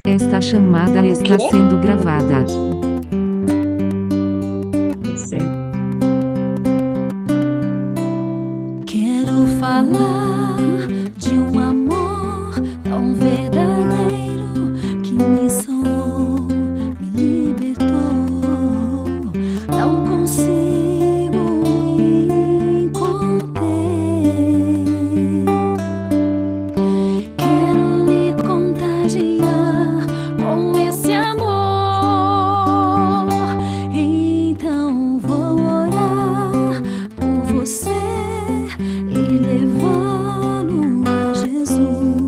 Esta chamada está sendo gravada. Quero falar de um amor tão verdadeiro que me salvou, me libertou. Não consigo me conter. Quero lhe contagiar com esse amor. Então vou orar por você e levá-lo a Jesus.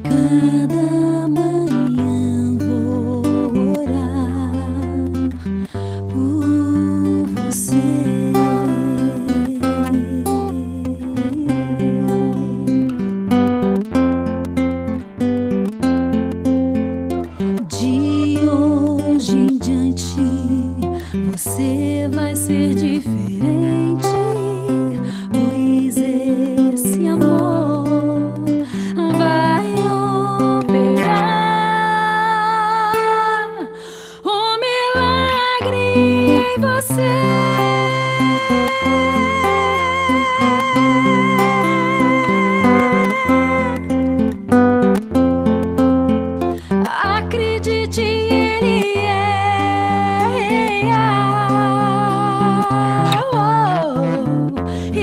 Cada manhã vou orar por você. De hoje em diante você vai ser diferente, pois esse amor vai operar o milagre em você. Acredite, Ele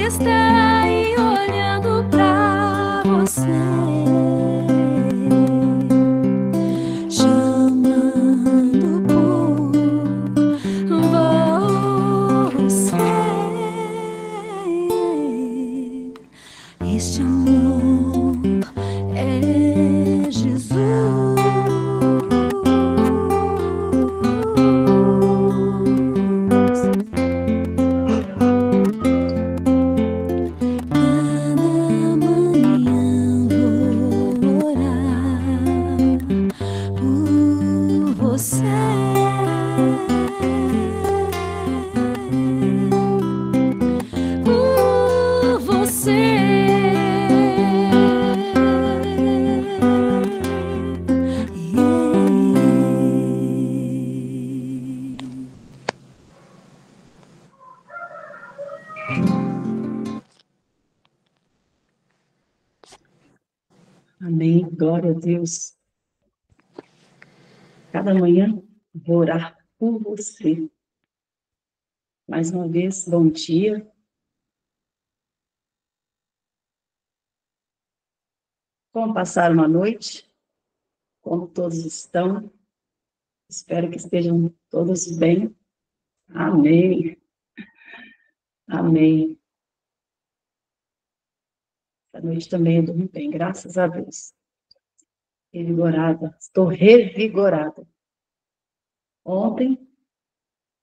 está aí olhando pra você, chamando por você. Este amor é Jesus. Cada manhã vou orar por você. Por você. Amém, glória a Deus. Cada manhã vou orar por você. Mais uma vez, bom dia. Como passaram a noite? Como todos estão? Espero que estejam todos bem. Amém. Amém. Essa noite também eu dormi bem, graças a Deus. Revigorada, estou revigorada. Ontem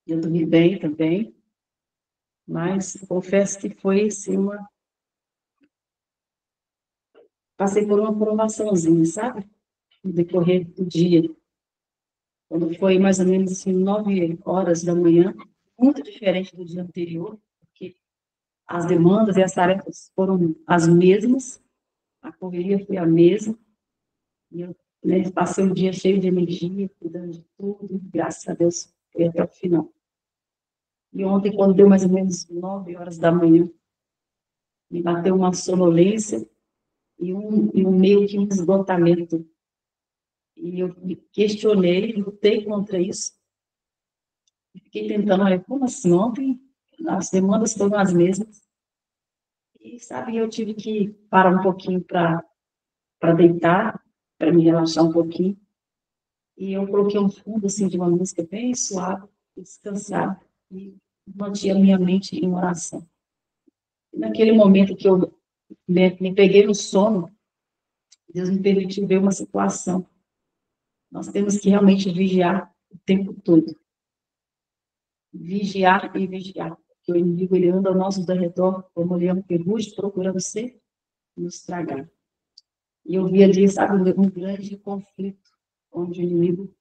eu dormi bem também, mas confesso que foi assim passei por uma provaçãozinha, sabe? No decorrer do dia. Quando foi mais ou menos assim, 9 horas da manhã, muito diferente do dia anterior, porque as demandas e as tarefas foram as mesmas, a correria foi a mesma, e eu passei um dia cheio de energia, cuidando de tudo, graças a Deus, foi até o final. E ontem, quando deu mais ou menos 9 horas da manhã, me bateu uma sonolência e meio que um esgotamento. E eu me questionei, lutei contra isso. E fiquei tentando, olha, como assim? Ontem as demandas foram as mesmas. E, sabe, eu tive que parar um pouquinho para deitar, para me relaxar um pouquinho. E eu coloquei um fundo, assim, de uma música bem suave, descansar, e mantive a minha mente em oração. E naquele momento que eu me peguei no sono, Deus me permitiu ver uma situação. Nós temos que realmente vigiar o tempo todo. Vigiar e vigiar. Porque o inimigo, ele anda ao nosso redor, como leão ferrugem, procurando ser nos tragar. E eu vi ali, sabe, um grande conflito, onde o inimigo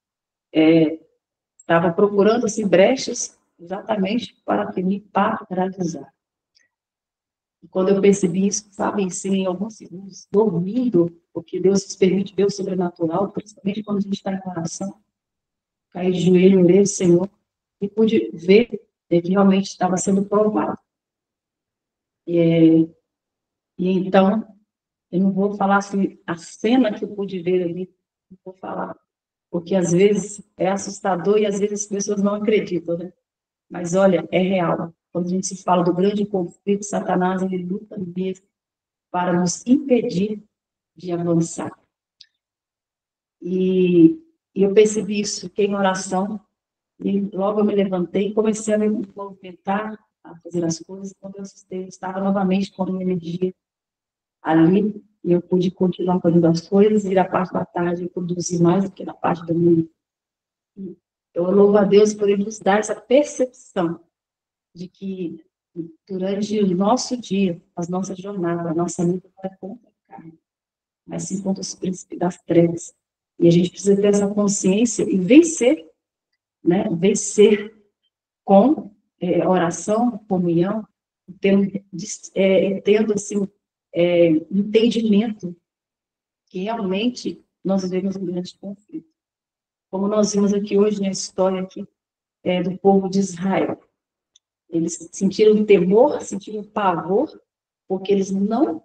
estava procurando assim, brechas exatamente para me paralisar. E quando eu percebi isso, sabe, assim, em alguns segundos, dormindo, porque Deus nos permite ver o sobrenatural, principalmente quando a gente está em oração. Caí de joelho, orei ao Senhor, e pude ver que realmente estava sendo provado. E então, eu não vou falar assim, a cena que eu pude ver ali, não vou falar, porque às vezes é assustador e às vezes as pessoas não acreditam, né? Mas olha, é real. Quando a gente se fala do grande conflito, Satanás, ele luta mesmo para nos impedir de avançar. E eu percebi isso, fiquei em oração, e logo eu me levantei e comecei a me movimentar, a fazer as coisas. Quando eu assustei, eu estava novamente com a minha energia ali, e eu pude continuar fazendo as coisas, e na parte da tarde eu produzi mais do que na parte da manhã. Eu louvo a Deus por Ele nos dar essa percepção de que durante o nosso dia, as nossas jornadas, a nossa luta não é contra a carne, mas sim contra os príncipes das trevas. E a gente precisa ter essa consciência e vencer, né? Vencer com oração, comunhão, tendo assim, entendimento que realmente nós vivemos um grande conflito. Como nós vimos aqui hoje na história aqui, do povo de Israel. Eles sentiram temor, sentiram pavor, porque eles não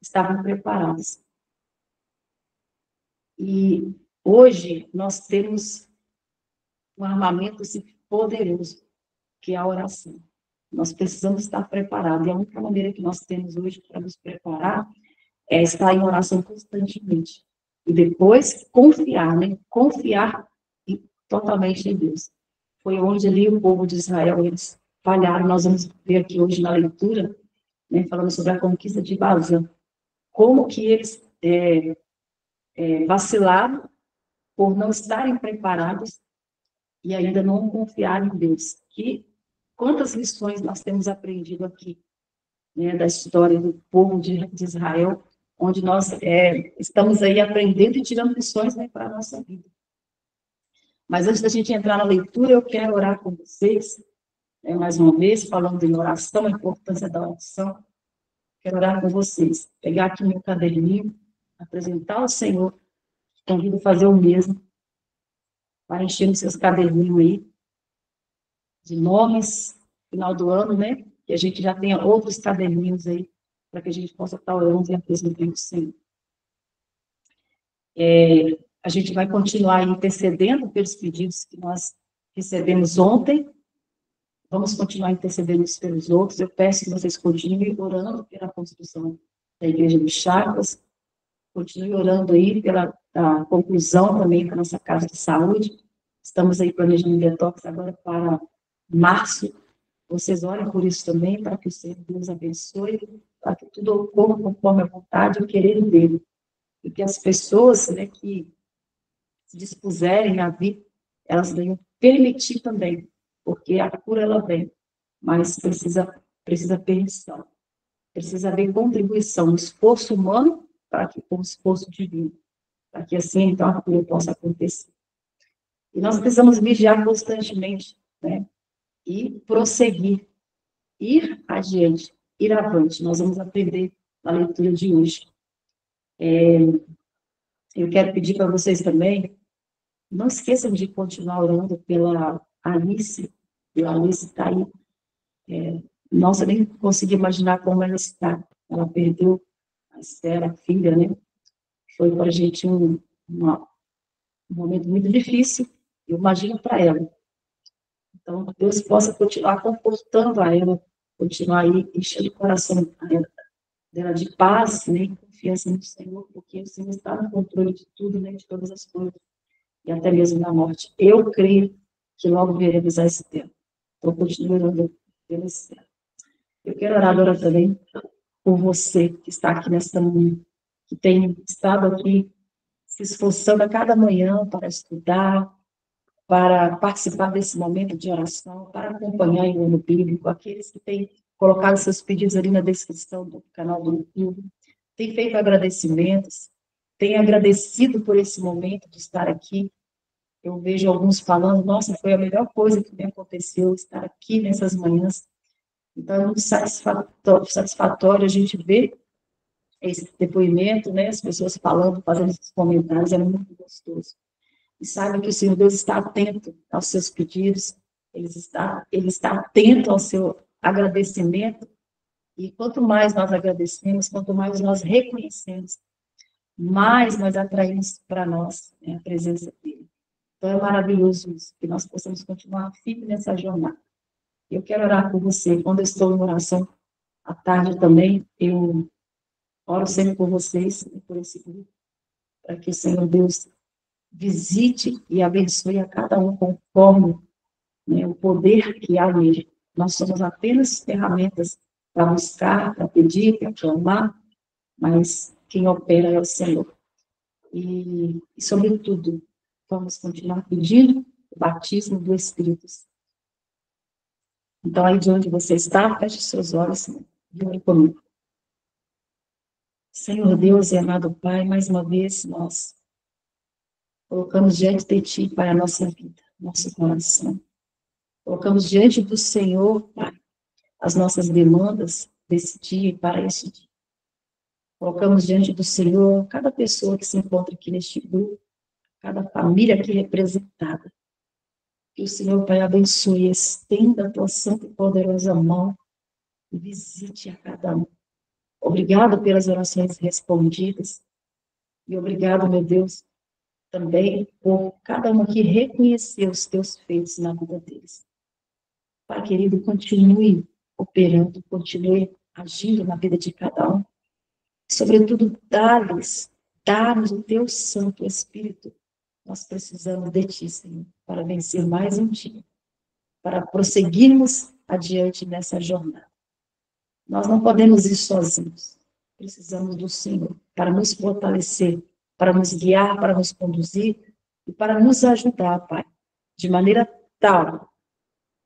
estavam preparados. E hoje nós temos um armamento assim, poderoso, que é a oração. Nós precisamos estar preparados. E a única maneira que nós temos hoje para nos preparar é estar em oração constantemente. E depois confiar, né? Confiar totalmente em Deus. Foi onde ali o povo de Israel, eles falharam. Nós vamos ver aqui hoje na leitura, né, falando sobre a conquista de Bazã. Como que eles vacilaram por não estarem preparados e ainda não confiar em Deus. Que quantas lições nós temos aprendido aqui, né, da história do povo de Israel, onde nós estamos aí aprendendo e tirando lições, né, para a nossa vida. Mas antes da gente entrar na leitura, eu quero orar com vocês, mais uma vez, falando em oração, a importância da oração. Quero orar com vocês, pegar aqui meu caderninho, apresentar ao Senhor, convido a fazer o mesmo, para encher os seus caderninhos aí, de nomes, final do ano, né? Que a gente já tenha outros caderninhos aí, para que a gente possa estar orando e apresentando o Senhor. A gente vai continuar intercedendo pelos pedidos que nós recebemos ontem. Vamos continuar intercedendo pelos outros. Eu peço que vocês continuem orando pela construção da Igreja dos Chagas. Continue orando aí pela conclusão também da nossa casa de saúde. Estamos aí planejando detox agora para março. Vocês orem por isso também, para que o Senhor Deus abençoe, para que tudo ocorra conforme a vontade e o querer dele. E que as pessoas, né, que se dispuserem a vir, elas venham permitir também, porque a cura ela vem, mas precisa permissão, precisa haver contribuição, esforço humano para que com esforço divino, para que assim então a cura possa acontecer. E nós precisamos vigiar constantemente, né? E prosseguir, ir adiante, ir avante. Nós vamos aprender na leitura de hoje. Eu quero pedir para vocês também, não esqueçam de continuar orando pela Alice. A Alice está aí. Nossa, nem consegui imaginar como ela está. Ela perdeu a Esther, a filha, né? Foi para a gente um momento muito difícil. Eu imagino para ela. Então, Deus possa continuar confortando a ela, continuar aí enchendo o coração dela de paz, né? E confiança no Senhor, porque o Senhor está no controle de tudo, né? De todas as coisas. E até mesmo da morte. Eu creio que logo veremos esse tempo. Então, continue orando pelo céu. Eu quero orar agora também por você que está aqui nesta manhã, que tem estado aqui se esforçando a cada manhã para estudar, para participar desse momento de oração, para acompanhar o ano bíblico, aqueles que têm colocado seus pedidos ali na descrição do canal do YouTube, têm feito agradecimentos, têm agradecido por esse momento de estar aqui. Eu vejo alguns falando, nossa, foi a melhor coisa que me aconteceu estar aqui nessas manhãs. Então, é muito satisfatório a gente ver esse depoimento, né? As pessoas falando, fazendo esses comentários, é muito gostoso. E saiba que o Senhor Deus está atento aos seus pedidos, Ele está atento ao seu agradecimento, e quanto mais nós agradecemos, quanto mais nós reconhecemos, mais nós atraímos para nós, né, a presença dEle. Então é maravilhoso isso, que nós possamos continuar firme nessa jornada. Eu quero orar por você. Quando eu estou em oração à tarde também, eu oro sempre por vocês e por esse grupo, para que o Senhor Deus visite e abençoe a cada um conforme, né, o poder que há nele. Nós somos apenas ferramentas para buscar, para pedir, para clamar, mas quem opera é o Senhor. Sobretudo, vamos continuar pedindo o batismo do Espírito Santo. Então, aí de onde você está, feche seus olhos e ore comigo. Senhor Deus e amado Pai, mais uma vez nós colocamos diante de Ti, Pai, a nossa vida, nosso coração. Colocamos diante do Senhor, Pai, as nossas demandas desse dia e para esse dia. Colocamos diante do Senhor cada pessoa que se encontra aqui neste grupo, cada família aqui representada. Que o Senhor, Pai, abençoe, estenda a Tua santa e poderosa mão e visite a cada um. Obrigado pelas orações respondidas e obrigado, meu Deus, também por cada um que reconheceu os Teus feitos na vida deles. Pai querido, continue operando, continue agindo na vida de cada um. Sobretudo, dá-nos o Teu Santo Espírito. Nós precisamos de Ti, Senhor, para vencer mais um dia, para prosseguirmos adiante nessa jornada. Nós não podemos ir sozinhos. Precisamos do Senhor para nos fortalecer, para nos guiar, para nos conduzir e para nos ajudar, Pai, de maneira tal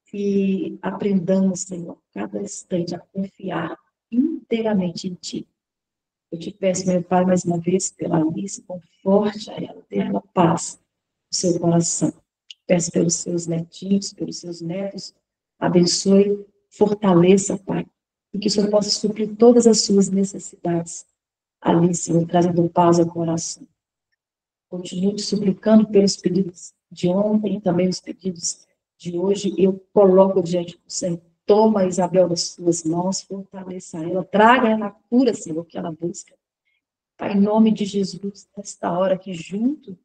que aprendamos, Senhor, cada instante a confiar inteiramente em Ti. Eu te peço, meu Pai, mais uma vez, pela Alice, conforte a ela, dê ela paz no seu coração. Peço pelos seus netinhos, pelos seus netos, abençoe, fortaleça, Pai, e que o Senhor possa suprir todas as suas necessidades ali, Senhor, trazendo paz ao coração. Continuo te suplicando pelos pedidos de ontem e também os pedidos de hoje. Eu coloco diante do Senhor. Toma a Isabel das suas mãos, fortaleça ela, traga ela a cura, Senhor, que ela busca. Pai, em nome de Jesus, nesta hora aqui, junto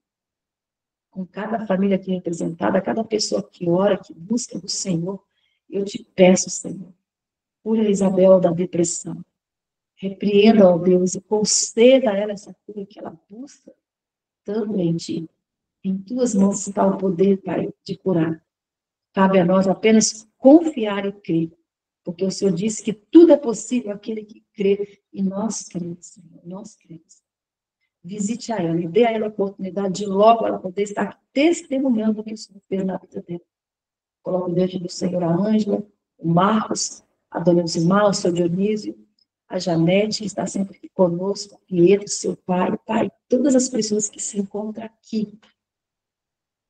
com cada família aqui representada, cada pessoa que ora, que busca do Senhor, eu te peço, Senhor, cura a Isabel da depressão. Repreenda, ó Deus, e conceda a ela essa cura que ela busca tanto em Ti. Em Tuas mãos está o poder, Pai, de curar. Cabe a nós apenas confiar e crer, porque o Senhor disse que tudo é possível àquele que crê, e nós cremos, Senhor, nós cremos. Visite a ela e dê a ela a oportunidade de logo ela poder estar testemunhando o que o Senhor fez na vida dela. Coloco diante do Senhor a Ângela, o Marcos, a Dona Zimar, o seu Dionísio, a Janete, que está sempre aqui conosco, o Pietro, seu pai, todas as pessoas que se encontram aqui,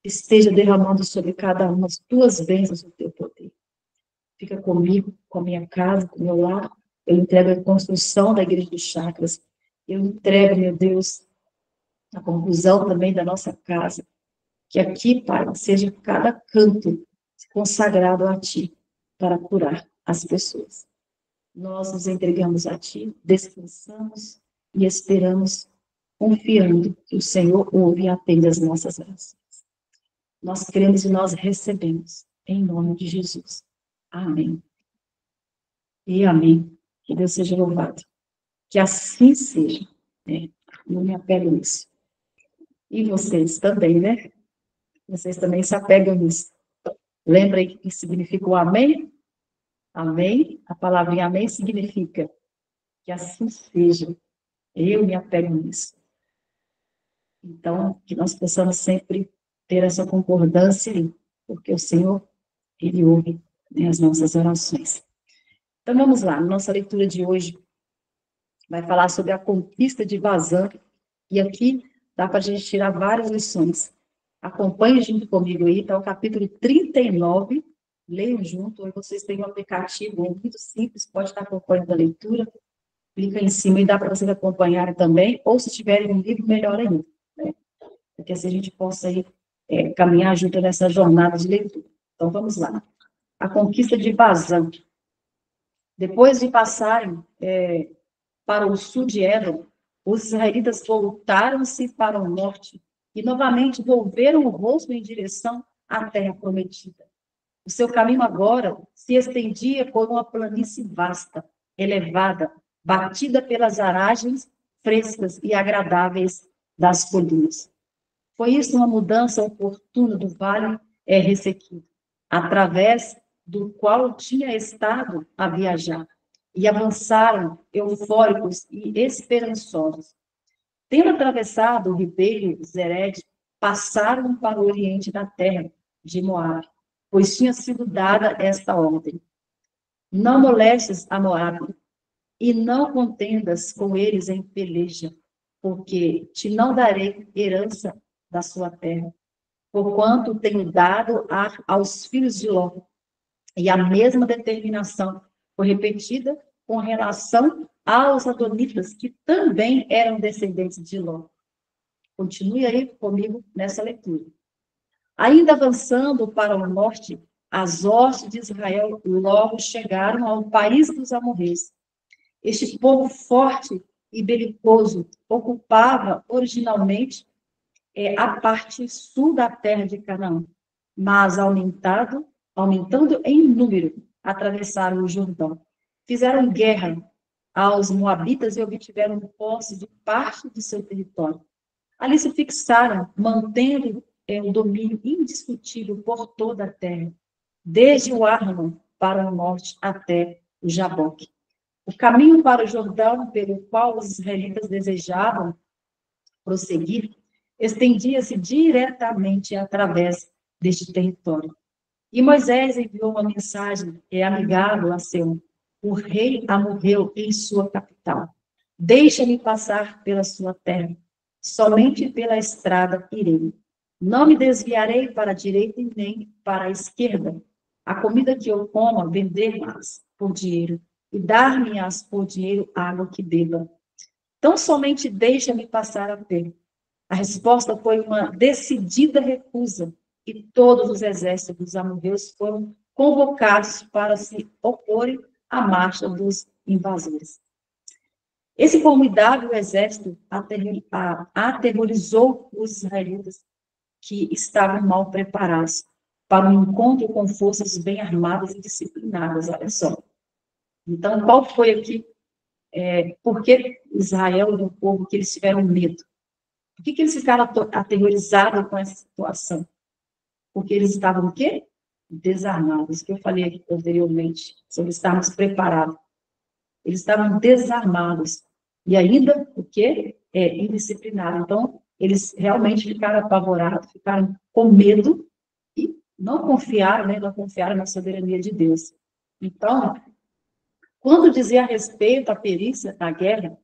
esteja derramando sobre cada uma as tuas bênçãos, o teu poder. Fica comigo, com a minha casa, com o meu lar. Eu entrego a construção da Igreja dos Chakras. Eu entrego, meu Deus, a conclusão também da nossa casa. Que aqui, Pai, seja cada canto consagrado a Ti para curar as pessoas. Nós nos entregamos a Ti, descansamos e esperamos, confiando que o Senhor ouve e atende as nossas orações. Nós cremos e nós recebemos, em nome de Jesus. Amém. E amém. Que Deus seja louvado. Que assim seja. Né? Não me apego nisso. E vocês também, né? Vocês também se apegam nisso. Lembrem que significa o amém? Amém. A palavrinha amém significa que assim seja. Eu me apego nisso. Então, que nós possamos sempre ter essa concordância aí, porque o Senhor, Ele ouve, né, as nossas orações. Então, vamos lá. Nossa leitura de hoje vai falar sobre a conquista de Vazã. E aqui dá para a gente tirar várias lições. Acompanhe junto comigo aí, está o capítulo 39. Leiam junto, ou vocês têm um aplicativo muito simples, pode estar acompanhando a leitura. clica em cima e dá para vocês acompanharem também, ou se tiverem um livro, melhor ainda, né? Porque assim a gente possa aí, caminhar junto nessa jornada de leitura. Então, vamos lá. A conquista de Bazã. Depois de passarem para o sul de Edom, os israelitas voltaram-se para o norte e novamente volveram o rosto em direção à terra prometida. O seu caminho agora se estendia por uma planície vasta, elevada, batida pelas aragens frescas e agradáveis das colinas. Foi isso uma mudança oportuna do vale ressequido, através do qual tinha estado a viajar, e avançaram eufóricos e esperançosos. Tendo atravessado o ribeiro Zered, passaram para o oriente da terra de Moabe, pois tinha sido dada esta ordem: não molestes a Moabe, e não contendas com eles em peleja, porque te não darei herança da sua terra, porquanto tenho dado aos filhos de Ló. E a mesma determinação foi repetida com relação aos adonitas, que também eram descendentes de Ló. Continue aí comigo nessa leitura. Ainda avançando para o norte, as hostes de Israel logo chegaram ao país dos amorreus. Este povo forte e belicoso ocupava originalmente a parte sul da terra de Canaã, mas aumentando em número, atravessaram o Jordão. Fizeram guerra aos moabitas e obtiveram posse de parte de seu território. Ali se fixaram, mantendo um domínio indiscutível por toda a terra, desde o Arnon para o norte até o Jaboque. O caminho para o Jordão, pelo qual os israelitas desejavam prosseguir, estendia-se diretamente através deste território. E Moisés enviou uma mensagem amigável a Seom. O rei amorreu em sua capital. Deixa-me passar pela sua terra. Somente pela estrada irei. Não me desviarei para a direita e nem para a esquerda. A comida que eu coma, vender-me-as por dinheiro, e dar-me-as por dinheiro água que beba. Tão somente deixa-me passar a pé. A resposta foi uma decidida recusa, e todos os exércitos dos amorreus foram convocados para se oporem à marcha dos invasores. Esse formidável exército aterrorizou os israelitas, que estavam mal preparados para um encontro com forças bem armadas e disciplinadas. Olha só. Então, qual foi aqui? Por que Israel e o povo que eles tiveram medo? Por que eles ficaram aterrorizados com essa situação? Porque eles estavam o quê? Desarmados, que eu falei aqui anteriormente, sobre estarmos preparados. Eles estavam desarmados. E ainda, o quê? Indisciplinados. Então, eles realmente ficaram apavorados, ficaram com medo e não confiaram, né? Não confiaram na soberania de Deus. Então, quando dizia a respeito à perícia na guerra,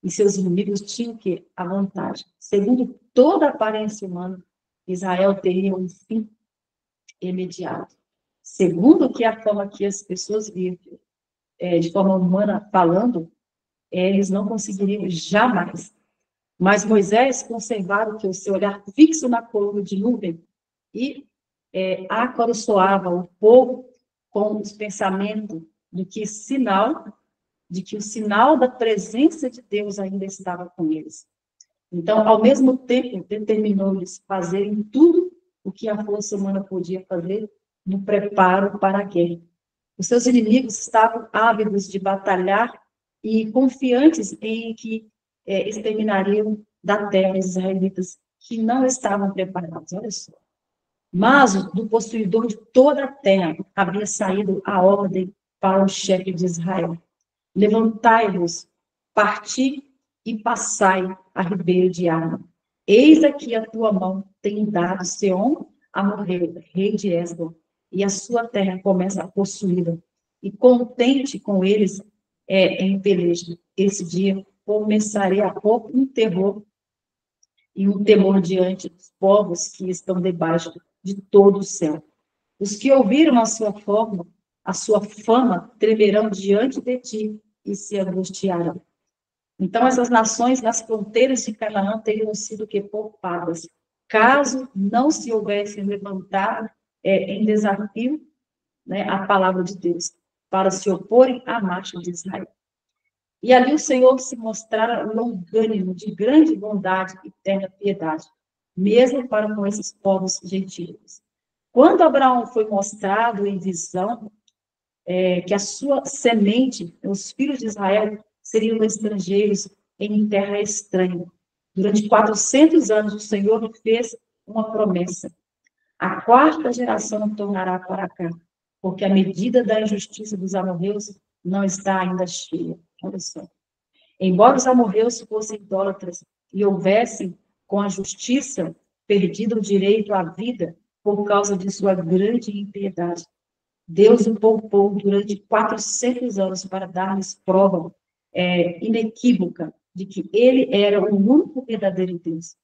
e seus inimigos tinham que a vantagem. Segundo toda a aparência humana, Israel teria um fim imediato. Segundo que a forma que as pessoas vivem, de forma humana falando, eles não conseguiriam jamais. Mas Moisés conservava que o seu olhar fixo na coluna de nuvem e acoroçoava o povo com os pensamentos de que o sinal da presença de Deus ainda estava com eles. Então, ao mesmo tempo, determinou-lhes fazerem tudo o que a força humana podia fazer no preparo para a guerra. Os seus inimigos estavam ávidos de batalhar e confiantes em que exterminariam da terra os israelitas que não estavam preparados. Olha só. Mas do possuidor de toda a terra havia saído a ordem para o chefe de Israel: levantai-vos, parti e passai a ribeiro de Arnon. Eis aqui a tua mão tem dado Seom a morrer, rei de Esbom, e a sua terra começa a possuí-la. E contente com eles em peleja. Esse dia começarei a pôr um terror e um temor diante dos povos que estão debaixo de todo o céu. Os que ouviram a sua fama, tremerão diante de ti e se angustiarão. Então, essas nações nas fronteiras de Canaã teriam sido que poupadas, caso não se houvessem levantado em desafio, né, a palavra de Deus, para se oporem à marcha de Israel. E ali o Senhor se mostrara longânimo, de grande bondade e terna piedade, mesmo para com esses povos gentios. Quando Abraão foi mostrado em visão que a sua semente, os filhos de Israel, seriam estrangeiros em terra estranha. Durante 400 anos, o Senhor fez uma promessa. A quarta geração tornará para cá, porque a medida da injustiça dos amorreus não está ainda cheia. Olha só. Embora os amorreus fossem idólatras e houvessem, com a justiça, perdido o direito à vida por causa de sua grande impiedade, Deus o poupou durante 400 anos para dar-lhes prova inequívoca de que ele era o único verdadeiro Deus,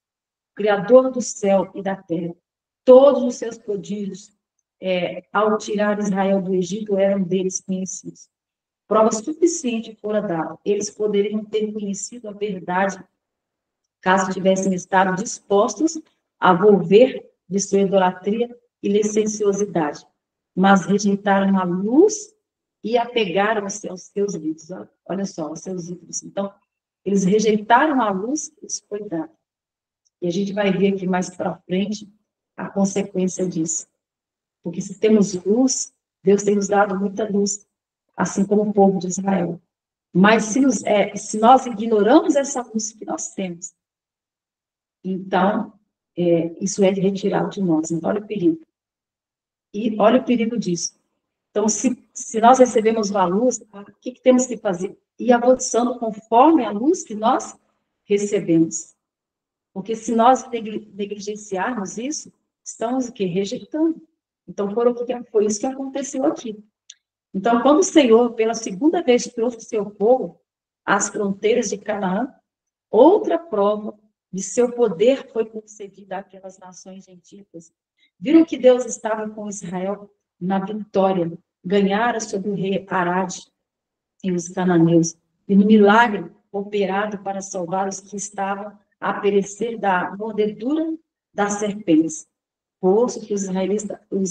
Criador do céu e da terra. Todos os seus prodígios, ao tirar Israel do Egito, eram deles conhecidos. Prova suficiente fora dada. Eles poderiam ter conhecido a verdade caso tivessem estado dispostos a volver de sua idolatria e licenciosidade, mas rejeitaram a luz e apegaram-se aos seus ídolos. Olha só, aos seus ídolos. Então, eles rejeitaram a luz que lhes foi dada. E a gente vai ver aqui mais para frente a consequência disso. Porque se temos luz, Deus tem nos dado muita luz, assim como o povo de Israel. Mas se nós ignoramos essa luz que nós temos, então, isso é retirado de nós. Então, olha o perigo. E olha o perigo disso. Então, se nós recebemos uma luz, o que temos que fazer? Ir avançando conforme a luz que nós recebemos. Porque se nós negligenciarmos isso, estamos o quê? Rejeitando. Então, foi isso que aconteceu aqui. Então, quando o Senhor, pela segunda vez, trouxe o seu povo às fronteiras de Canaã, outra prova de seu poder foi concedida àquelas nações gentílicas. Viram que Deus estava com Israel na vitória, ganhara sobre o rei Arade e os cananeus, e no milagre operado para salvar os que estavam a perecer da mordedura das serpentes. Posto que os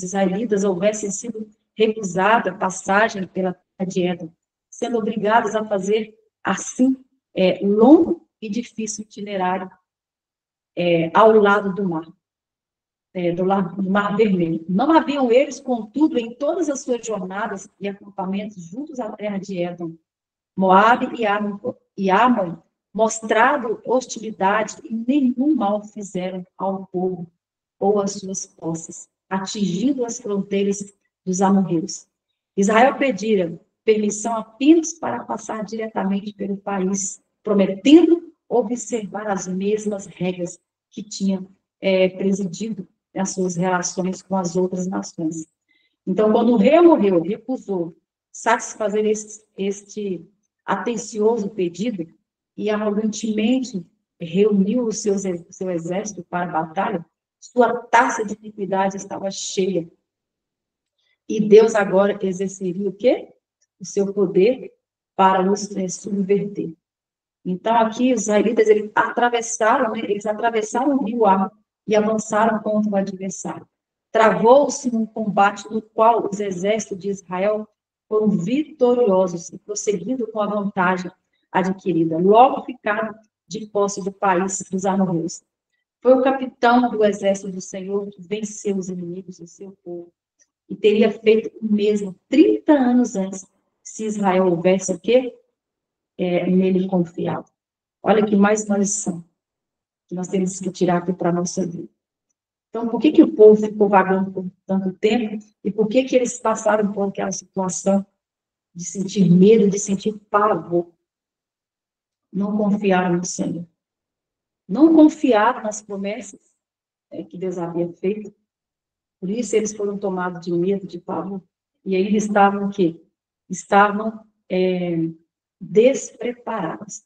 israelitas houvessem sido recusada a passagem pela terra de Édom, sendo obrigados a fazer, assim, longo e difícil itinerário ao lado do mar, do Mar Vermelho. Não haviam eles, contudo, em todas as suas jornadas e acampamentos juntos à terra de Édom, Moabe e Amon, mostrado hostilidade e nenhum mal fizeram ao povo ou às suas posses, atingindo as fronteiras dos amorreus. Israel pedira permissão apenas para passar diretamente pelo país, prometendo observar as mesmas regras que tinha presidido as suas relações com as outras nações. Então, quando o rei amorreu recusou satisfazer este atencioso pedido e arrogantemente reuniu o seu exército para a batalha, sua taça de iniquidade estava cheia. E Deus agora exerceria o quê? O seu poder para os subverter. Então, aqui, os israelitas, eles atravessaram o rio Arno e avançaram contra o adversário. Travou-se um combate no qual os exércitos de Israel foram vitoriosos e prosseguindo com a vantagem adquirida. Logo ficaram de posse do país dos amorreus. Foi o capitão do exército do Senhor que venceu os inimigos do seu povo. E teria feito o mesmo 30 anos antes, se Israel houvesse o quê? Nele confiado. Olha que mais uma lição que nós temos que tirar aqui para a nossa vida. Então, por que o povo ficou vagando por tanto tempo? E por que eles passaram por aquela situação de sentir medo, de sentir pavor? Não confiaram no Senhor. Não confiaram nas promessas que Deus havia feito. Por isso, eles foram tomados de medo, de pavor. E aí eles estavam o quê? Estavam despreparados.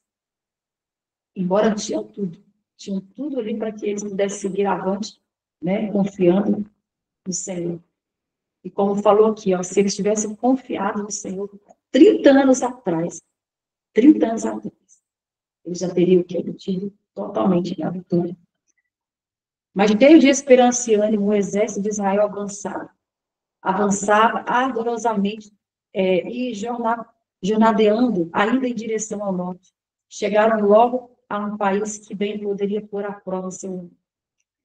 Embora tinham tudo ali para que eles pudessem seguir avante, né, confiando no Senhor. E como falou aqui, se eles tivessem confiado no Senhor 30 anos atrás, Eles já teriam que obtido totalmente a vitória. Mas, cheio de esperança e ânimo, o exército de Israel avançava ardorosamente e jornadeando ainda em direção ao norte. Chegaram logo a um país que bem poderia pôr à prova seu nome.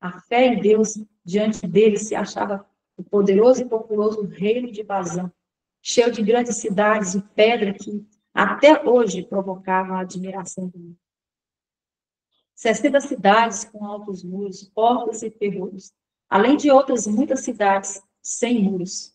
A fé em Deus diante deles se achava o poderoso e populoso reino de Bazã, cheio de grandes cidades e pedra que até hoje provocavam a admiração do mundo. 60 cidades com altos muros, portas e ferrolhos, além de outras muitas cidades sem muros.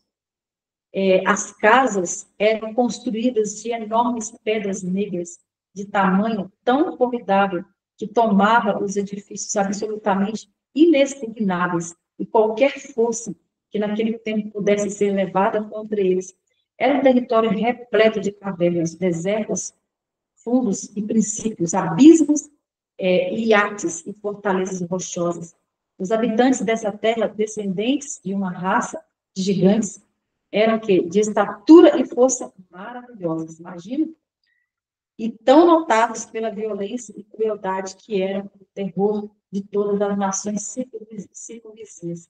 As casas eram construídas de enormes pedras negras, de tamanho tão formidável que tomava os edifícios absolutamente inexpugnáveis, e qualquer força que naquele tempo pudesse ser levada contra eles. Era um território repleto de cavernas, desertos, fundos e princípios, abismos, iates e fortalezas rochosas. Os habitantes dessa terra, descendentes de uma raça de gigantes, eram que de estatura e força maravilhosas, imagina? E tão notáveis pela violência e crueldade que eram o terror de todas as nações circunvizinhas.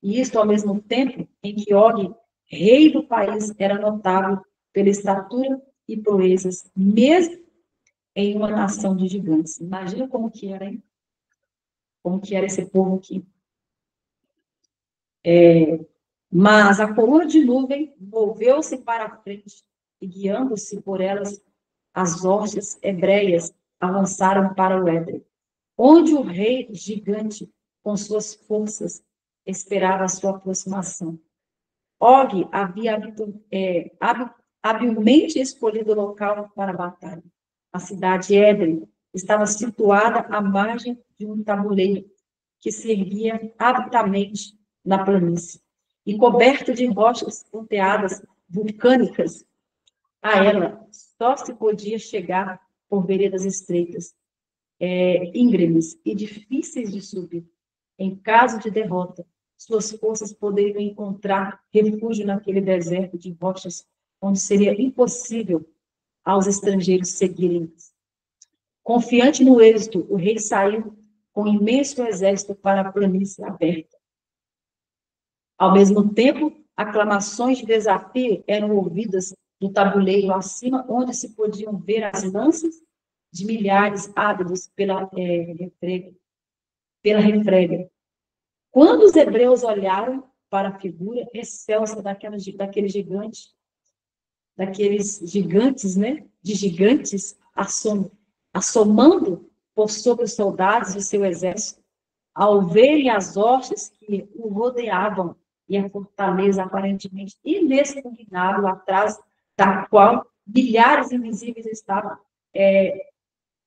E isto ao mesmo tempo em que Og, rei do país, era notável pela estatura e proezas, mesmo em uma nação de gigantes. Imagina como que era, hein? Como que era esse povo aqui. Mas a coluna de nuvem moveu-se para a frente e, guiando-se por elas, as hostes hebreias avançaram para o Éden, onde o rei gigante, com suas forças, esperava a sua aproximação. Og havia habilmente escolhido o local para a batalha. A cidade Éden estava situada à margem de um tabuleiro que se erguia abruptamente na planície e coberto de rochas ponteadas vulcânicas. A ela só se podia chegar por veredas estreitas, íngremes e difíceis de subir. Em caso de derrota, suas forças poderiam encontrar refúgio naquele deserto de rochas, onde seria impossível aos estrangeiros seguirem. Confiante no êxito, o rei saiu com um imenso exército para a planície aberta. Ao mesmo tempo, aclamações de desafio eram ouvidas do tabuleiro acima, onde se podiam ver as lanças de milhares ávidos pela refrega. Quando os hebreus olharam para a figura excelsa daqueles gigantes, né, de gigantes assomando por sobre os soldados e seu exército, ao verem as hostes que o rodeavam e a fortaleza aparentemente inexpugnável atrás da qual milhares invisíveis estavam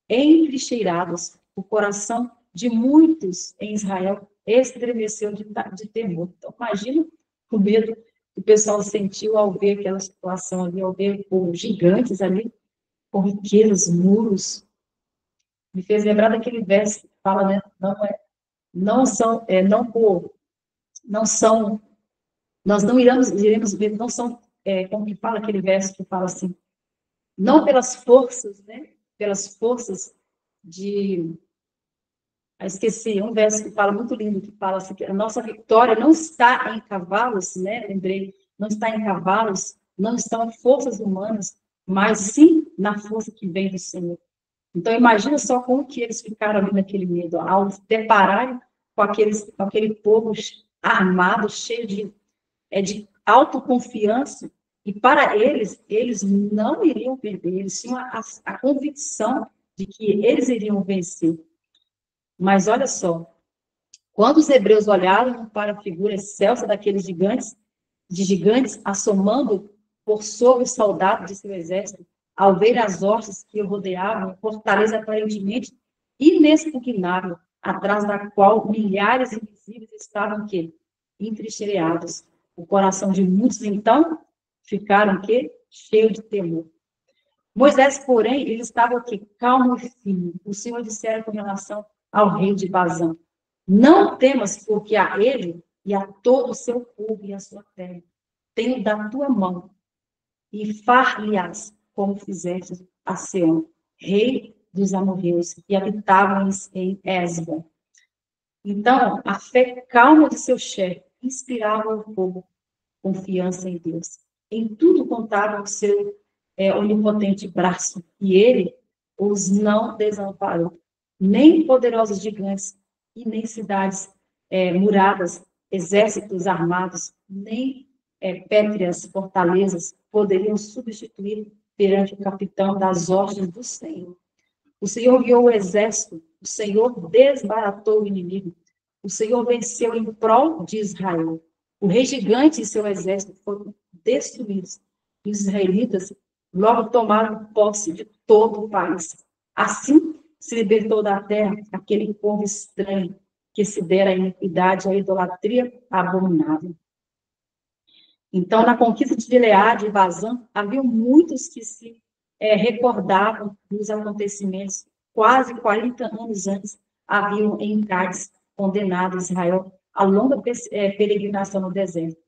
entrincheirados, o coração de muitos em Israel estremeceu de temor. Então, imagina o medo que o pessoal sentiu ao ver aquela situação ali, ao ver os gigantes ali, com riquezas, muros. Me fez lembrar daquele verso que fala, né, nós não iremos ver, não são, como que fala aquele verso que fala assim, não pelas forças, né, pelas forças esqueci, um verso que fala muito lindo, que fala assim, que a nossa vitória não está em cavalos, né, lembrei, não está em cavalos, não estão em forças humanas, mas sim na força que vem do Senhor. Então, imagina só como que eles ficaram ali naquele medo, ao depararem com aquele povo armado, cheio de autoconfiança, e para eles não iriam perder, eles tinham a convicção de que eles iriam vencer. Mas olha só, quando os hebreus olharam para a figura excelsa daqueles gigantes assomando por sobre os soldados de seu exército, ao ver as hostes que o rodeavam, fortaleza aparentemente inexpugnável, atrás da qual milhares invisíveis estavam entrincheirados. O coração de muitos, então, ficaram cheio de temor. Moisés, porém, ele estava calmo e firme. O Senhor dissera com relação ao rei de Bazã: não temas, porque a ele e a todo o seu povo e a sua terra tenho da tua mão, e far-lhe-ás como fizeste a Seom, rei dos amorreus que habitavam em Esbom. Então, a fé calma de seu chefe inspirava o povo confiança em Deus. Em tudo contava o seu onipotente braço, e ele os não desamparou. Nem poderosos gigantes, e nem cidades muradas, exércitos armados, nem pétreas fortalezas poderiam substituir perante o capitão das ordens do Senhor. O Senhor guiou o exército, o Senhor desbaratou o inimigo, o Senhor venceu em prol de Israel. O rei gigante e seu exército foram destruídos. E os israelitas logo tomaram posse de todo o país. Assim se libertou da terra aquele povo estranho que se dera a iniquidade e a idolatria abominável. Então, na conquista de Gileade e Bazã, havia muitos que se recordavam dos acontecimentos. Quase 40 anos antes, haviam em Cádiz condenado Israel a longa peregrinação no deserto.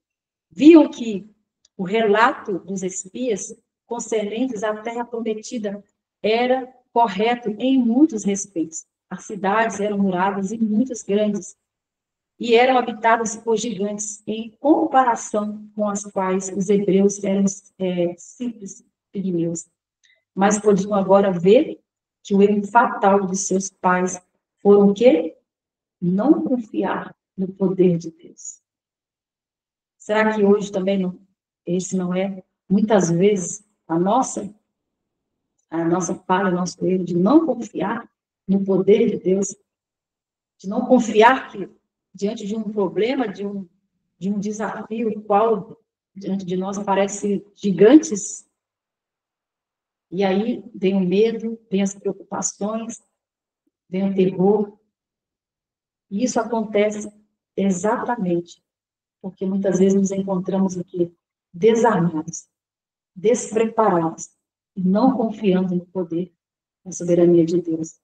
Viam que o relato dos espias concernentes à terra prometida era correto em muitos respeitos. As cidades eram muradas e muitas grandes, e eram habitadas por gigantes, em comparação com as quais os hebreus eram simples pigmeus. Mas podiam agora ver que o erro fatal de seus pais foram o quê? Não confiar no poder de Deus. Será que hoje também não, esse não é, muitas vezes, a nossa falha, o nosso erro de não confiar no poder de Deus, de não confiar que, diante de um problema, de um desafio, o qual, diante de nós, parece gigantes, e aí vem o medo, vem as preocupações, vem o terror, e isso acontece exatamente porque muitas vezes nos encontramos aqui desarmados, despreparados, e não confiando no poder, na soberania de Deus.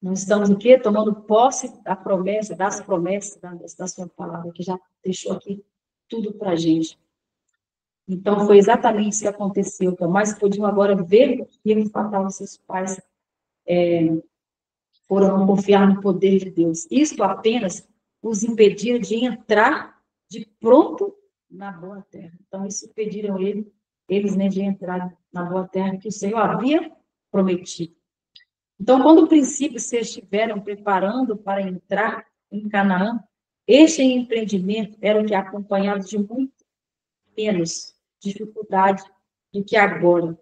Não estamos o quê? Tomando posse da promessa, das promessas da sua palavra, que já deixou aqui tudo para a gente. Então, foi exatamente isso que aconteceu. Mas podiam agora ver que ele fatal os seus pais foram confiar no poder de Deus. Isso apenas os impedia de entrar de pronto na boa terra. Então, isso impediram eles de entrar na boa terra que o Senhor havia prometido. Então, quando o princípio se estiveram preparando para entrar em Canaã, este empreendimento era o que acompanhado de muito menos dificuldade do que agora.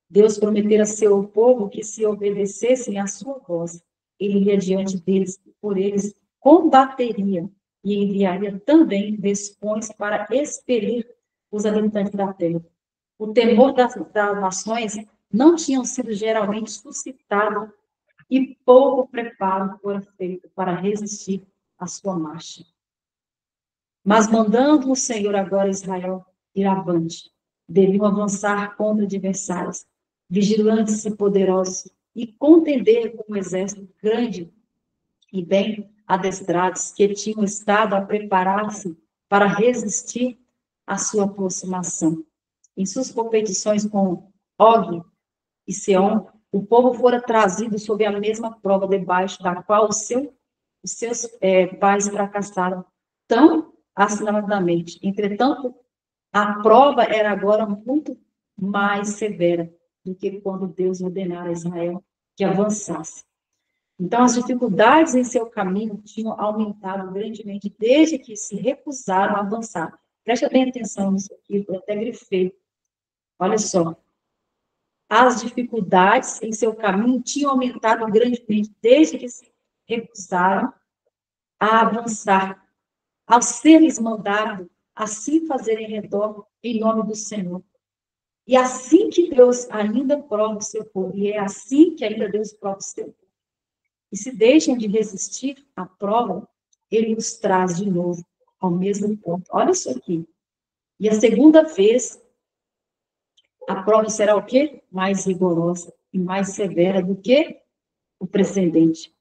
Deus prometera a seu povo que se obedecessem à sua voz, ele iria diante deles e por eles combateria e enviaria também vespões para expelir os habitantes da terra. O temor das nações não tinha sido geralmente suscitado e pouco preparo fora feito para resistir à sua marcha. Mas mandando o Senhor agora Israel ir avante, deviam avançar contra adversários, vigilantes e poderosos, e contender com um exército grande e bem adestrados, que tinham estado a preparar-se para resistir à sua aproximação. Em suas competições com Og e Seom, o povo fora trazido sob a mesma prova debaixo da qual os seus pais fracassaram tão assinadamente. Entretanto, a prova era agora muito mais severa do que quando Deus ordenara a Israel que avançasse. Então, as dificuldades em seu caminho tinham aumentado grandemente desde que se recusaram a avançar. Preste bem atenção nisso aqui, eu até grifei. Olha só. As dificuldades em seu caminho tinham aumentado grandemente desde que se recusaram a avançar, ao ser-lhes mandado assim fazer em redor em nome do Senhor. E assim que Deus ainda prova o seu povo, e é assim que ainda Deus prova o seu povo. E se deixam de resistir à prova, ele os traz de novo ao mesmo ponto. Olha isso aqui. E a segunda vez, a prova será o quê? Mais rigorosa e mais severa do que o precedente.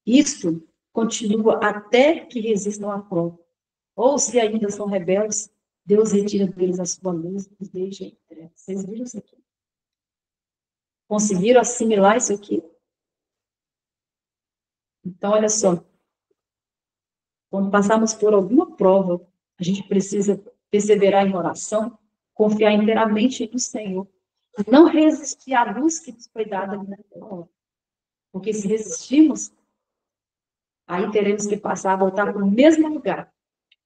Isto continua até que resistam à prova. Ou se ainda são rebeldes, Deus retira deles a sua luz e os deixa em trevas. Vocês viram isso aqui? Conseguiram assimilar isso aqui? Então, olha só, quando passarmos por alguma prova, a gente precisa perseverar em oração, confiar inteiramente no Senhor, não resistir à luz que nos foi dada ali naquela hora. Porque se resistirmos, aí teremos que passar a voltar para o mesmo lugar.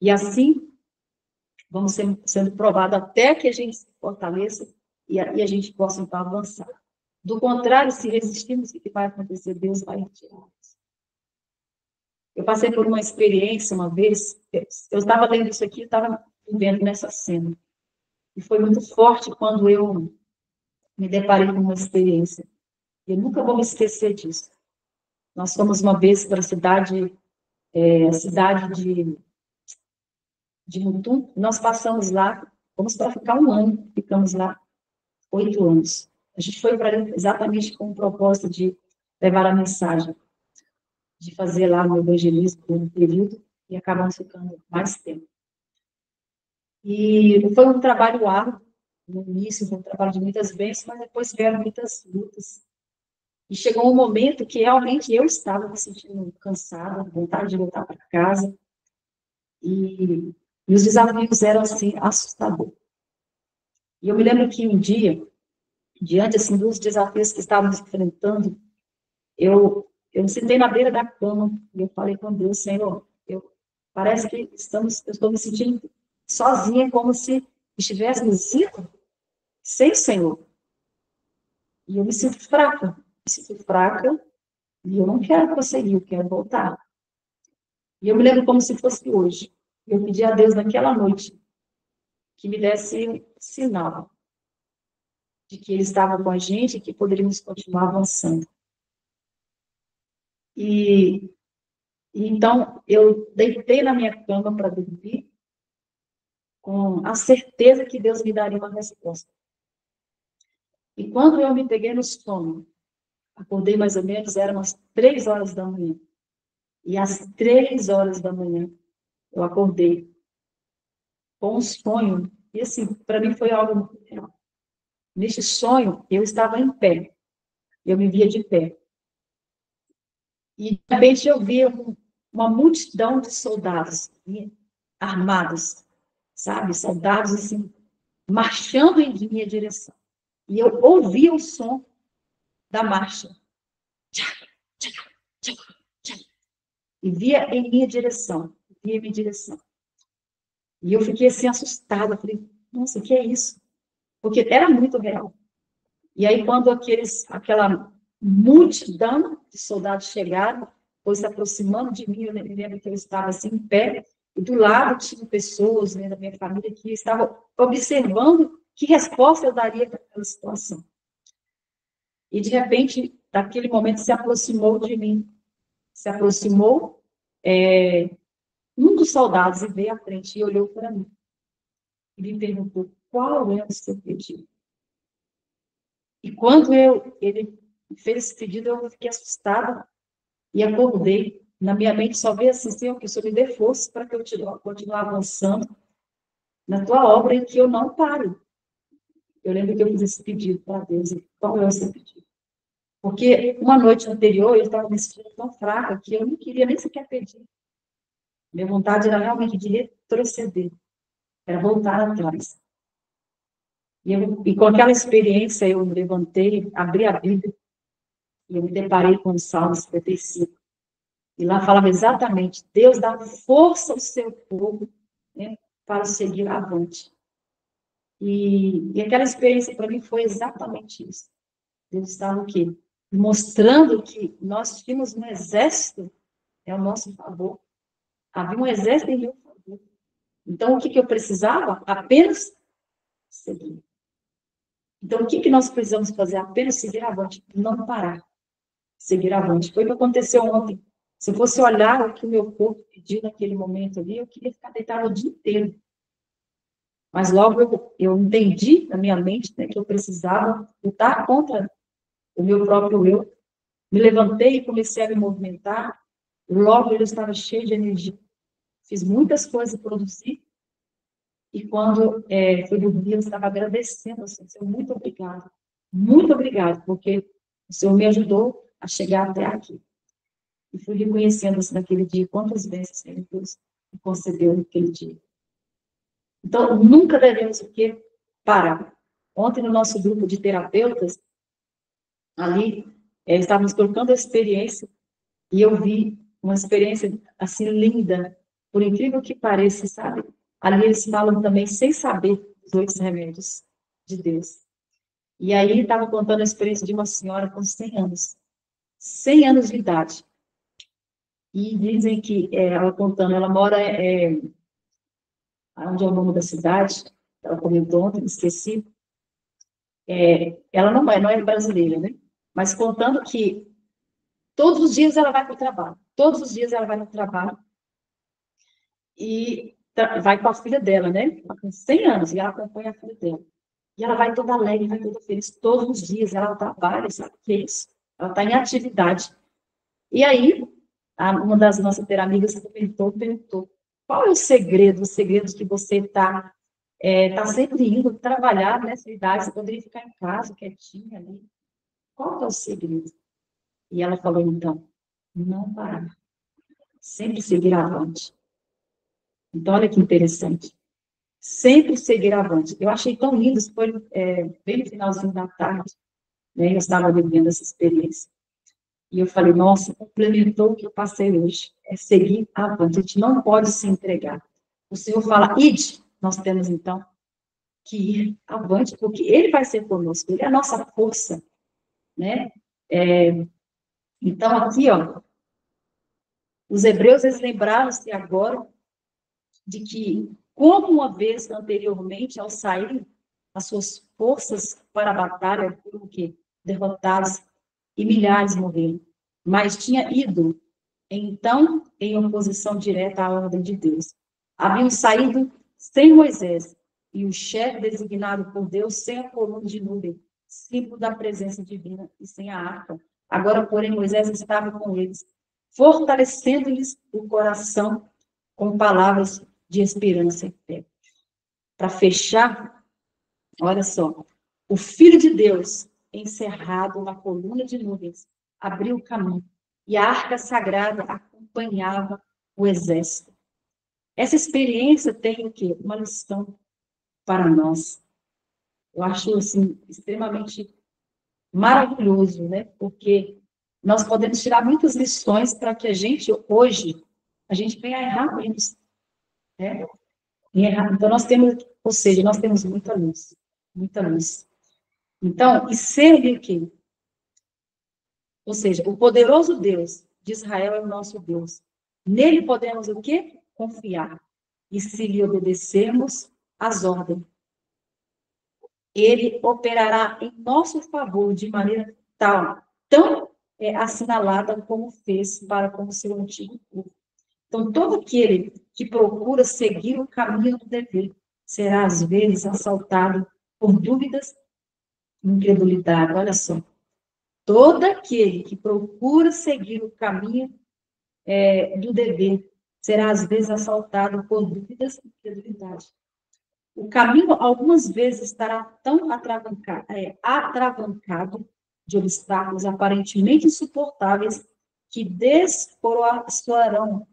E assim, vamos sendo provados até que a gente se fortaleça e a gente possa, então, avançar. Do contrário, se resistirmos, o que vai acontecer? Deus vai retirar. Eu passei por uma experiência uma vez, eu estava lendo isso aqui, eu estava vivendo nessa cena. E foi muito forte quando eu me deparei com uma experiência. Eu nunca vou me esquecer disso. Nós fomos uma vez para a cidade de Mutum, nós passamos lá, fomos para ficar um ano, ficamos lá 8 anos. A gente foi para exatamente com o propósito de levar a mensagem, de fazer lá o evangelismo por um período, e acabamos ficando mais tempo. E foi um trabalho árduo, no início foi um trabalho de muitas bênçãos, mas depois vieram muitas lutas. E chegou um momento que realmente eu estava me sentindo cansada, vontade de voltar para casa, e os desafios eram, assim, assustadores. E eu me lembro que um dia, diante, assim, dos desafios que estávamos enfrentando, eu me sentei na beira da cama e eu falei com Deus: Senhor, parece que eu estou me sentindo sozinha, como se estivéssemos indo sem o Senhor. E eu me sinto fraca, e eu não quero prosseguir, eu quero voltar. E eu me lembro como se fosse hoje. Eu pedi a Deus naquela noite que me desse um sinal de que Ele estava com a gente e que poderíamos continuar avançando. E então, eu deitei na minha cama para dormir, com a certeza que Deus me daria uma resposta. E quando eu me peguei no sono, acordei mais ou menos, eram umas 3 horas da manhã. E às 3 horas da manhã, eu acordei com um sonho, e assim, para mim foi algo muito real. Neste sonho, eu estava em pé, eu me via de pé. E de repente eu via uma multidão de soldados armados, sabe? Soldados assim, marchando em minha direção. E eu ouvia o som da marcha. E via em minha direção. E eu fiquei assim assustada. Falei, nossa, o que é isso? Porque era muito real. E aí, quando aquela multidão de soldados chegaram, foi se aproximando de mim, eu me lembro que eu estava assim em pé, e do lado tinha pessoas, né, da minha família que estavam observando que resposta eu daria para aquela situação. E, de repente, naquele momento, se aproximou de mim. Se aproximou um dos soldados e veio à frente e olhou para mim. E me perguntou, qual é o seu pedido? E quando ele fez esse pedido, eu fiquei assustada e acordei. Na minha mente só veio assim, Senhor, que o Senhor me dê força para que eu continue avançando na tua obra e que eu não pare. Eu lembro que eu fiz esse pedido para Deus. E qual é o seu pedido? Porque uma noite anterior eu estava me sentindo tão fraca que eu não queria nem sequer pedir. Minha vontade era realmente de retroceder, era voltar atrás. E com aquela experiência eu me levantei, abri a Bíblia e eu me deparei com o Salmo 55. E lá falava exatamente, Deus dá força ao seu povo, né, para seguir avante. E aquela experiência para mim foi exatamente isso. Deus estava o quê? Mostrando que nós tínhamos um exército ao nosso favor. Havia um exército em meu favor. Então, o que eu precisava? Apenas seguir. Então, o que nós precisamos fazer? Apenas seguir avante, não parar. Seguir avante. Foi o que aconteceu ontem. Se eu fosse olhar o que o meu corpo pediu naquele momento ali, eu queria ficar deitada o dia inteiro. Mas logo eu entendi na minha mente, né, que eu precisava lutar contra o meu próprio eu. Me levantei e comecei a me movimentar. Logo eu estava cheia de energia. Fiz muitas coisas, produzi. E quando fui dormir, eu estava agradecendo ao Senhor. Muito obrigado, porque o Senhor me ajudou a chegar até aqui. E fui reconhecendo assim, naquele dia quantas bênçãos Deus me concedeu naquele dia. Então, nunca devemos o quê? Parar. Ontem, no nosso grupo de terapeutas, ali, estávamos trocando a experiência e eu vi uma experiência, assim, linda, por incrível que pareça, sabe? Ali eles falam também, sem saber, dos 8 remédios de Deus. E aí, estava contando a experiência de uma senhora com 100 anos. 100 anos de idade. E dizem que, ela contando, ela mora, onde é o nome da cidade, ela comentou ontem, esqueci. Ela não é brasileira, né? Mas contando que todos os dias ela vai para o trabalho. Todos os dias ela vai no trabalho e vai com a filha dela, né? Ela tem 100 anos e ela acompanha a filha dela. E ela vai toda alegre, vai toda feliz. Todos os dias ela trabalha, sabe o que é isso? Ela está em atividade. E aí, uma das nossas amigas perguntou, qual é o segredo, os segredos que você está sempre indo trabalhar nessa idade, você poderia ficar em casa, quietinha ali. Qual é o segredo? E ela falou, então, não parar. Sempre seguir avante. Então, olha que interessante. Sempre seguir avante. Eu achei tão lindo, isso foi bem no finalzinho da tarde, né? Eu estava vivendo essa experiência. E eu falei, nossa, complementou o que eu passei hoje. É seguir avante. A gente não pode se entregar. O Senhor fala, ide. Nós temos, então, que ir avante, porque Ele vai ser conosco. Ele é a nossa força, né? Então, aqui, ó, os hebreus, eles lembraram-se agora de que, como uma vez anteriormente, ao sair, as suas forças para a batalha foram o quê? Derrotadas e milhares morreram. Mas tinha ido, então, em oposição direta à ordem de Deus. Haviam saído sem Moisés e o chefe designado por Deus sem a coluna de nuvem, símbolo da presença divina, e sem a arca. Agora, porém, Moisés estava com eles, fortalecendo-lhes o coração com palavras de esperança e fé. Para fechar, olha só, o Filho de Deus, encerrado na coluna de nuvens, abriu o caminho, e a arca sagrada acompanhava o exército. Essa experiência tem o quê? Uma lição para nós. Eu acho, assim, extremamente maravilhoso, né? Porque nós podemos tirar muitas lições para que a gente, hoje, a gente venha a errar menos, né? Então, nós temos, ou seja, nós temos muita luz, muita luz. Então, e ser o quê? Ou seja, o poderoso Deus de Israel é o nosso Deus. Nele podemos o quê? Confiar. E se lhe obedecermos as ordens, ele operará em nosso favor de maneira tão assinalada como fez para com o seu antigo povo. Então, todo aquele que procura seguir o caminho do dever será, às vezes, assaltado por dúvidas e incredulidade. Olha só. Todo aquele que procura seguir o caminho do dever será, às vezes, assaltado por dúvidas e incredulidade. O caminho, algumas vezes, estará tão atravancado de obstáculos aparentemente insuportáveis que descoroarão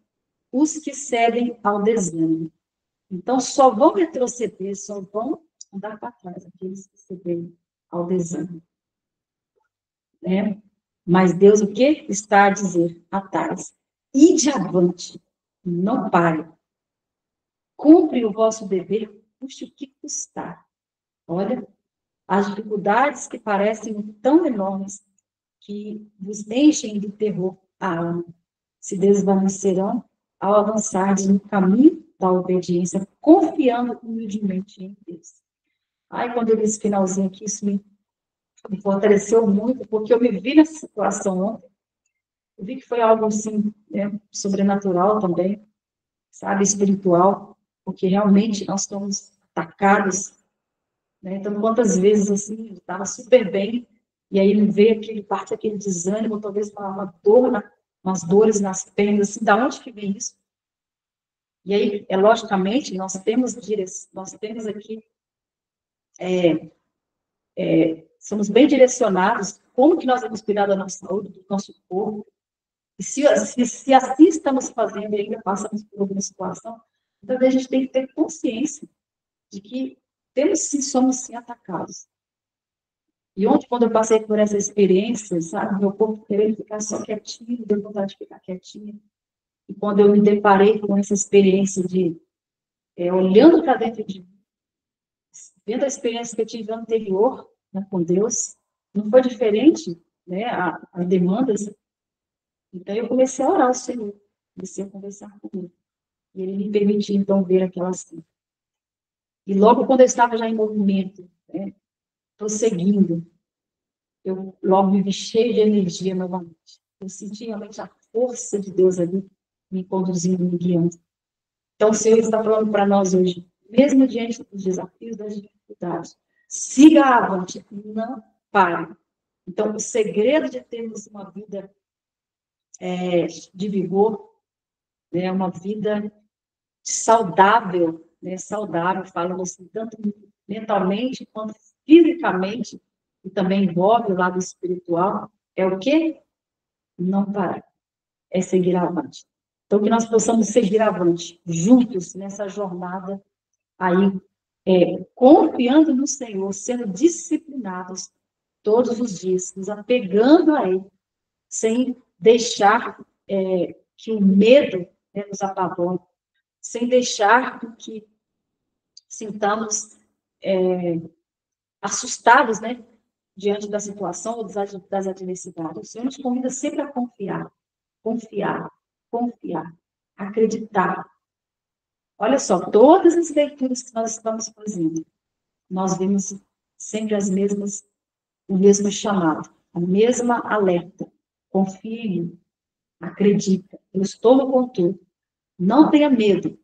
os que cedem ao desânimo. Então, só vão retroceder, só vão andar para trás aqueles que cederem ao desânimo. Né? Mas Deus, o que está a dizer? Atrás. Ide avante, não pare. Cumpre o vosso dever, custe o que custar. Olha, as dificuldades que parecem tão enormes que vos enchem de terror a alma se desvanecerão ao avançardes no caminho da obediência, confiando humildemente em Deus. Aí, quando eu li esse finalzinho aqui, isso me fortaleceu muito, porque eu me vi nessa situação ontem. Eu vi que foi algo, assim, sobrenatural também, sabe, espiritual, porque realmente nós estamos atacados, né? Então, quantas vezes, assim, eu estava super bem, e aí me veio aquele desânimo, talvez uma dor, umas dores nas pernas, assim, da onde que vem isso? E aí, logicamente, nós temos aqui, somos bem direcionados, como que nós vamos cuidar da nossa saúde, do nosso corpo, E se assim estamos fazendo e ainda passamos por alguma situação, então a gente tem que ter consciência de que somos sim atacados. E ontem, quando eu passei por essa experiência, sabe, meu corpo querendo ficar só quietinho, deu vontade de ficar quietinho. E quando eu me deparei com essa experiência de, olhando para dentro de mim, vendo a experiência que eu tive anterior, né, com Deus, não foi diferente, né, as demandas. Então, eu comecei a orar ao Senhor, comecei a conversar com Ele. E Ele me permitiu, então, ver aquela cena. E logo quando eu estava já em movimento, né, prosseguindo, eu logo me vi cheio de energia novamente. Eu senti realmente a força de Deus ali, me conduzindo, me guiando. Então, o Senhor está falando para nós hoje, mesmo diante dos desafios, das dificuldades, siga avante, não pare. Então, o segredo de termos uma vida de vigor, né, uma vida saudável, né, saudável, falando assim, tanto mentalmente quanto fisicamente, e também envolve o lado espiritual, é o quê? Não parar, é seguir avante. Então, que nós possamos seguir avante, juntos, nessa jornada aí, confiando no Senhor, sendo disciplinados todos os dias, nos apegando a Ele, sem deixar que o medo, né, nos apavore, sem deixar que sintamos assustados, né, diante da situação ou das adversidades. O Senhor nos convida sempre a confiar, confiar, confiar, acreditar. Olha só, todas as leituras que nós estamos fazendo, nós vemos sempre o mesmo chamado, a mesma alerta. Confie, acredita, eu estou no controle. Não tenha medo,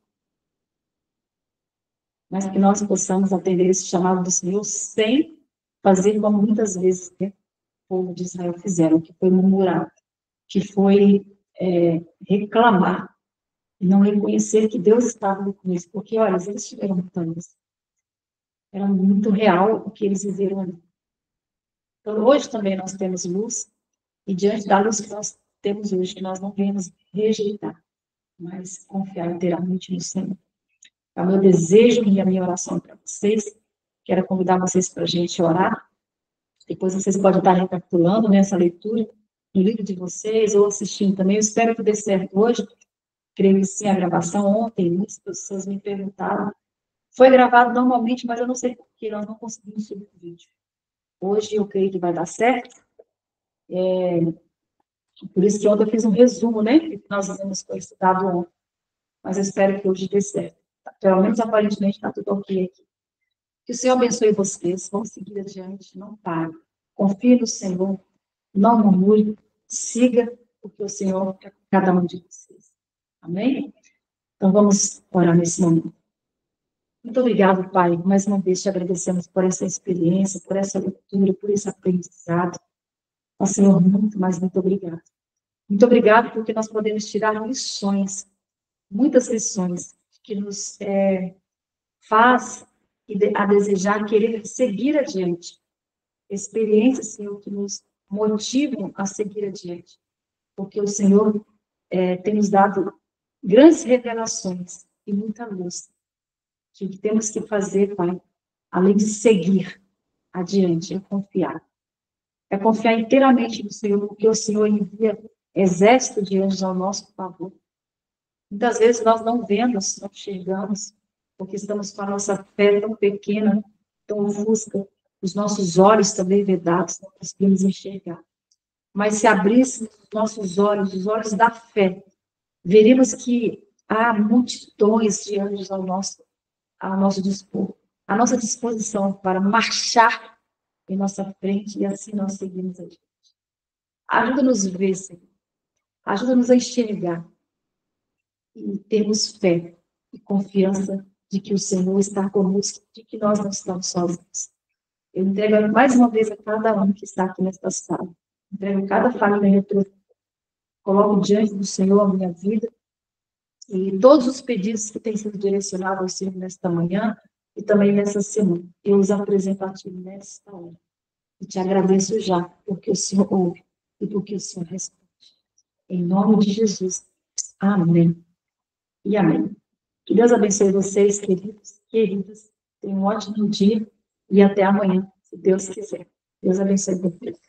mas que nós possamos atender esse chamado do Senhor sem fazer como muitas vezes, né, o povo de Israel fizeram, que foi murmurar, que foi reclamar, e não reconhecer que Deus estava com eles, porque, olha, eles tiveram vitórias. Era muito real o que eles viveram ali. Então, hoje também nós temos luz, e diante da luz que nós temos hoje, que nós não devemos rejeitar, mas confiar inteiramente no Senhor. É o meu desejo e a minha oração para vocês. Quero convidar vocês para a gente orar. Depois vocês podem estar recapitulando nessa leitura no livro de vocês, ou assistindo também. Eu espero que dê certo hoje. Creio que sim, a gravação ontem, muitas pessoas me perguntaram. Foi gravado normalmente, mas eu não sei por que nós não conseguimos subir o vídeo. Hoje eu creio que vai dar certo. Por isso que ontem eu fiz um resumo, né? Que nós fizemos foi estudado ontem. Mas eu espero que hoje dê certo. Pelo menos aparentemente está tudo ok aqui. Que o Senhor abençoe vocês. Vamos seguir adiante. Não pare. Confie no Senhor. Não murmure. Siga o que o Senhor quer com cada um de vocês. Amém? Então vamos orar nesse momento. Muito obrigado, Pai. Mais uma vez te agradecemos por essa experiência, por essa leitura, por esse aprendizado. Ó Senhor, muito obrigado. Muito obrigado porque nós podemos tirar lições, muitas lições, que nos faz a desejar, querer seguir adiante. Experiências, Senhor, que nos motivam a seguir adiante. Porque o Senhor tem nos dado grandes revelações e muita luz. Que o que temos que fazer, Pai, além de seguir adiante, é confiar. É confiar inteiramente no Senhor, porque o Senhor envia exército de anjos ao nosso favor. Muitas vezes nós não vemos, não enxergamos, porque estamos com a nossa fé tão pequena, tão ofusca, os nossos olhos também vedados, não conseguimos enxergar. Mas se abríssemos os nossos olhos, os olhos da fé, veríamos que há multidões de anjos ao nosso dispor, à nossa disposição para marchar em nossa frente, e assim nós seguimos adiante. Ajuda-nos a ver, Senhor. Ajuda-nos a enxergar e termos fé e confiança de que o Senhor está conosco, de que nós não estamos sozinhos. Eu entrego mais uma vez a cada um que está aqui nesta sala. Entrego cada família, coloco diante do Senhor a minha vida e todos os pedidos que têm sido direcionados ao Senhor nesta manhã e também nessa semana. Eu os apresento a Ti nesta hora. E te agradeço já, porque o Senhor ouve e porque o Senhor responde. Em nome de Jesus. Amém. E amém. Que Deus abençoe vocês, queridos, queridas. Tenham um ótimo dia e até amanhã, se Deus quiser. Deus abençoe vocês.